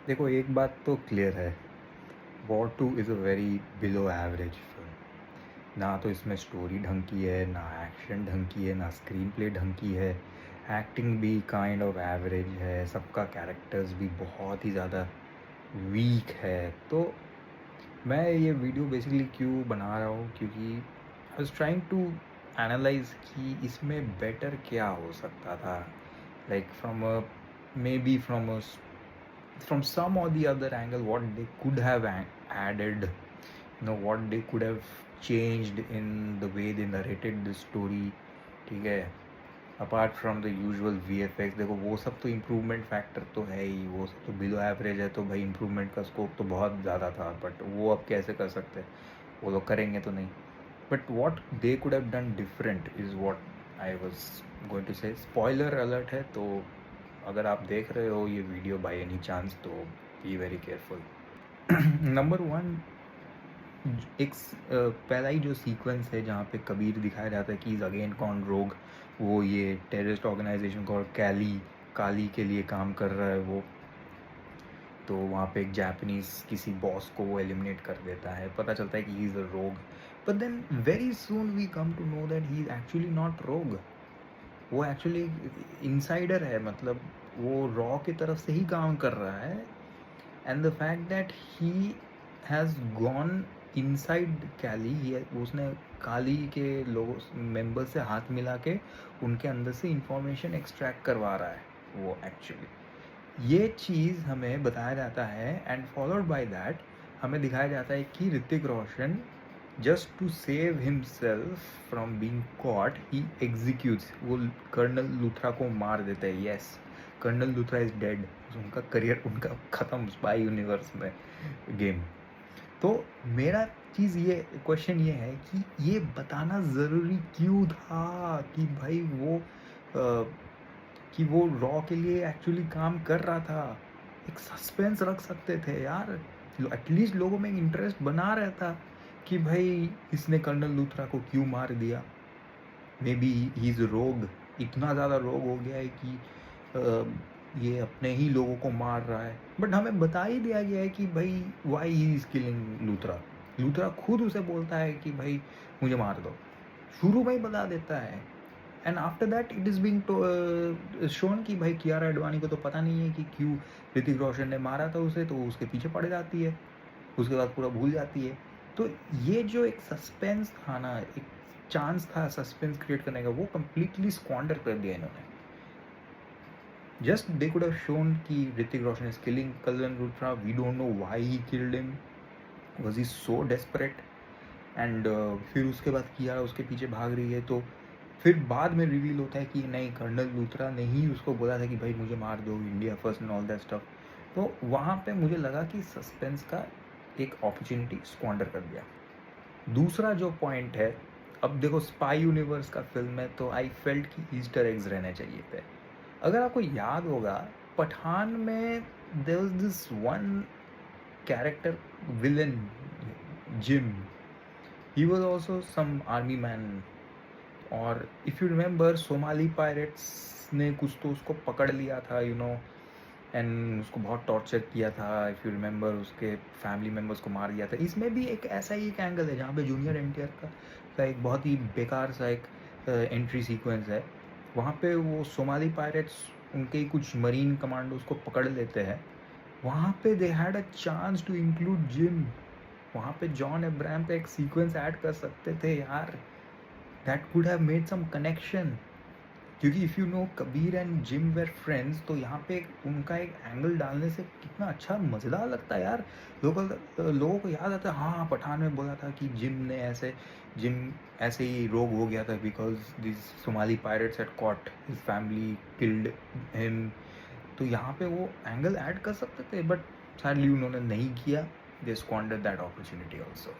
देखो एक बात तो क्लियर है, war 2 is a very below average film. ना तो इसमें स्टोरी ढंग की है, ना एक्शन ढंग की है, ना स्क्रीन प्ले ढंग की है। एक्टिंग भी काइंड ऑफ एवरेज है, सबका कैरेक्टर्स भी बहुत ही ज़्यादा वीक है। तो मैं ये वीडियो बेसिकली क्यों बना रहा हूँ, क्योंकि I was trying to analyse कि इसमें बेटर क्या हो सकता था, like from a maybe from some or the other angle what they could have added, what they could have changed in the way they narrated the story. ठीक है, apart from the usual VFX, देखो वो सब तो improvement factor तो है ही, वो सब तो बिलो एवरेज है, तो भाई इम्प्रूवमेंट का स्कोप तो बहुत ज़्यादा था, बट वो अब कैसे कर सकते हैं, वो लोग करेंगे तो नहीं। But what they could have done different is what I was going to say. Spoiler alert है, तो अगर आप देख रहे हो ये वीडियो बाय एनी चांस तो be very careful. Number one, पहला ही जो सीक्वेंस है जहाँ पे कबीर दिखाया जाता है कि इज़ अगेन कॉन रोग, वो ये टेररिस्ट ऑर्गेनाइजेशन को और काली के लिए काम कर रहा है वो। तो वहाँ पे एक जापानीज किसी बॉस को वो एलिमिनेट कर देता है, पता चलता है कि ही is a rogue. But then very soon we come to know that he is actually not rogue, वो एक्चुअली इनसाइडर है, मतलब वो रॉ की तरफ से ही काम कर रहा है। And the fact that he has gone inside कैली, उसने काली के लोगों मेंबर से हाथ मिला के उनके अंदर से इंफॉर्मेशन एक्सट्रैक्ट करवा रहा है वो एक्चुअली। ये चीज़ हमें बताया जाता है, एंड फॉलोड बाय दैट हमें दिखाया जाता है कि Hrithik Roshan just to save himself from being caught he executes, वो कर्नल लूथरा को मार देता है। Yes, colonel Luthra is dead, उनका करियर उनका ख़त्म स्पाई यूनिवर्स में गेम। तो मेरा चीज़ ये क्वेश्चन ये है कि ये बताना ज़रूरी क्यों था कि भाई कि वो रॉ के लिए एक्चुअली काम कर रहा था। एक सस्पेंस रख सकते थे यार, एटलीस्ट लोगों में इंटरेस्ट बना रहता कि भाई इसने कर्नल लूथरा को क्यों मार दिया। मे बी ही इज़ रोग, इतना ज़्यादा रोग हो गया है कि ये अपने ही लोगों को मार रहा है। बट हमें बता ही दिया गया है कि भाई why he is killing Luthra. Luthra खुद उसे बोलता है कि भाई मुझे मार दो, शुरू में ही बता देता है। And after that it is being shown कि भाई कियारा एडवाणी को तो पता नहीं है कि क्यों ऋतिक रोशन ने मारा था उसे, तो उसके पीछे पड़ जाती है, उसके बाद पूरा भूल जाती है। तो ये जो एक सस्पेंस था ना, एक चांस था सस्पेंस क्रिएट करने का, वो कम्प्लीटली स्क्वांडर कर दिया इन्होंने। Just they could have shown कि Hrithik Roshan is killing colonel Luthra, we don't know why he killed him, was he so desperate. And फिर उसके बाद कियारा उसके पीछे भाग रही है, तो फिर बाद में रिवील होता है कि नहीं, कर्नल लूथरा ने ही उसको बोला था कि भाई मुझे मार दो, India first and all that stuff. तो वहाँ पे मुझे लगा कि सस्पेंस का एक अपॉर्चुनिटी स्क्वांडर कर दिया। दूसरा जो पॉइंट है, अब देखो स्पाई यूनिवर्स का फिल्म है, तो आई फेल्ट कि ईस्टर एग्स रहने चाहिए थे। अगर आपको याद होगा, पठान में there was this one character villain, Jim, he was also some army man. और if you remember, Somali pirates ने कुछ तो उसको पकड़ लिया था, एंड उसको बहुत टॉर्चर किया था। इफ़ यू रिमेंबर, उसके फैमिली मेम्बर्स को मार दिया था। इसमें भी एक ऐसा ही एक एंगल है जहाँ पे जूनियर एनटीआर का एक बहुत ही बेकार सा एक एंट्री सीक्वेंस है। वहाँ पे वो सोमाली पायरेट्स उनके ही कुछ मरीन कमांडोज को पकड़ लेते हैं। वहाँ पे they had a chance to include Jim, वहाँ पे जॉन अब्राहम का एक सीक्वेंस ऐड कर सकते थे यार, that could have made some connection. क्योंकि if you know Kabir and Jim were friends, तो यहाँ पे उनका एक एंगल डालने से कितना अच्छा मज़ेदार लगता है यार। लोगों को याद आता है, हाँ पठान में बोला था कि जिम ऐसे ही रोग हो गया था because this Somali pirates had cot his family, killed him. तो यहाँ पे वो एंगल ऐड कर सकते थे, बट सैडली उन्होंने नहीं किया। दे स्क्वांडर दैट अपॉर्चुनिटी ऑल्सो।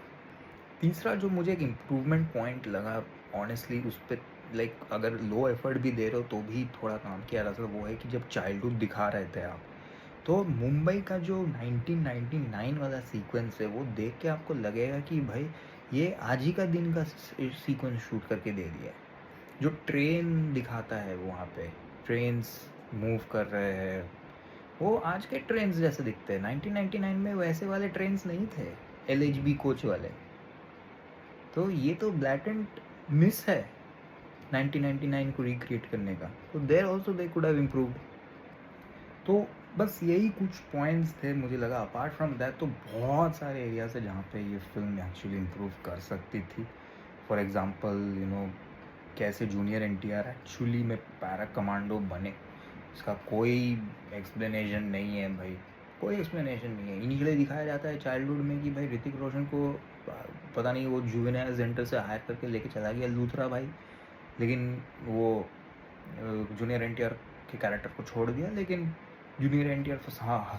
तीसरा जो मुझे एक इम्प्रूवमेंट पॉइंट लगा ऑनेस्टली, उस पर लाइक अगर लो एफर्ट भी दे रहे हो तो भी थोड़ा काम किया जा सकता, वो है कि जब चाइल्डहुड दिखा रहे थे आप, तो मुंबई का जो 1999 वाला सीक्वेंस है, वो देख के आपको लगेगा कि भाई ये आज ही का दिन का सीक्वेंस शूट करके दे दिया है। जो ट्रेन दिखाता है वहाँ पे, ट्रेन्स मूव कर रहे हैं, वो आज के ट्रेंड्स जैसे दिखते हैं, 1999 में वैसे वाले ट्रेंड्स नहीं थे, एलएचबी कोच वाले। तो ये तो ब्लैटेंट मिस है 1999 को रिक्रिएट करने का। तो there also they could have improved. तो बस यही कुछ पॉइंट्स थे, मुझे लगा अपार्ट फ्रॉम दैट तो बहुत सारे एरियाज है जहाँ पे ये फिल्म एक्चुअली इम्प्रूव कर सकती थी। फॉर एग्जांपल कैसे जूनियर एनटीआर एक्चुअली में पैरा कमांडो बने, इसका कोई एक्सप्लेनेशन नहीं है भाई, कोई एक्सप्लेनेशन नहीं है। इनिशियली दिखाया जाता है चाइल्डहुड में कि भाई ऋतिक रोशन को पता नहीं वो जुवेनाइल सेंटर से हायर करके लेके चला गया लूथरा भाई, लेकिन वो जूनियर एनटीआर के कैरेक्टर को छोड़ दिया, लेकिन जूनियर एनटीआर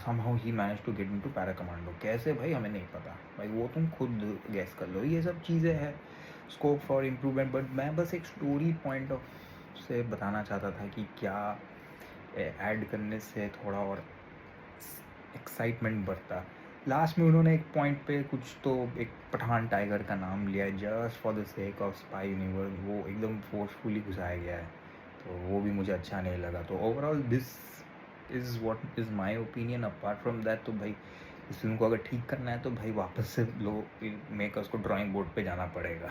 somehow ही manage to get into para commando. कैसे भाई हमें नहीं पता भाई, वो तुम खुद गैस कर लो। ये सब चीज़ें हैं स्कोप फॉर इम्प्रूवमेंट, बट मैं बस एक स्टोरी पॉइंट ऑफ से बताना चाहता था कि क्या ऐड करने से थोड़ा और एक्साइटमेंट बढ़ता। लास्ट में उन्होंने एक पॉइंट पे कुछ तो एक पठान टाइगर का नाम लिया है just for the sake of spy universe, वो एकदम फोर्सफुली घुसाया गया है, तो वो भी मुझे अच्छा नहीं लगा। तो overall this is what is my opinion. Apart from that तो भाई इस फिल्म को अगर ठीक करना है तो भाई वापस से लोग मेकर्स को ड्राइंग बोर्ड पे जाना पड़ेगा।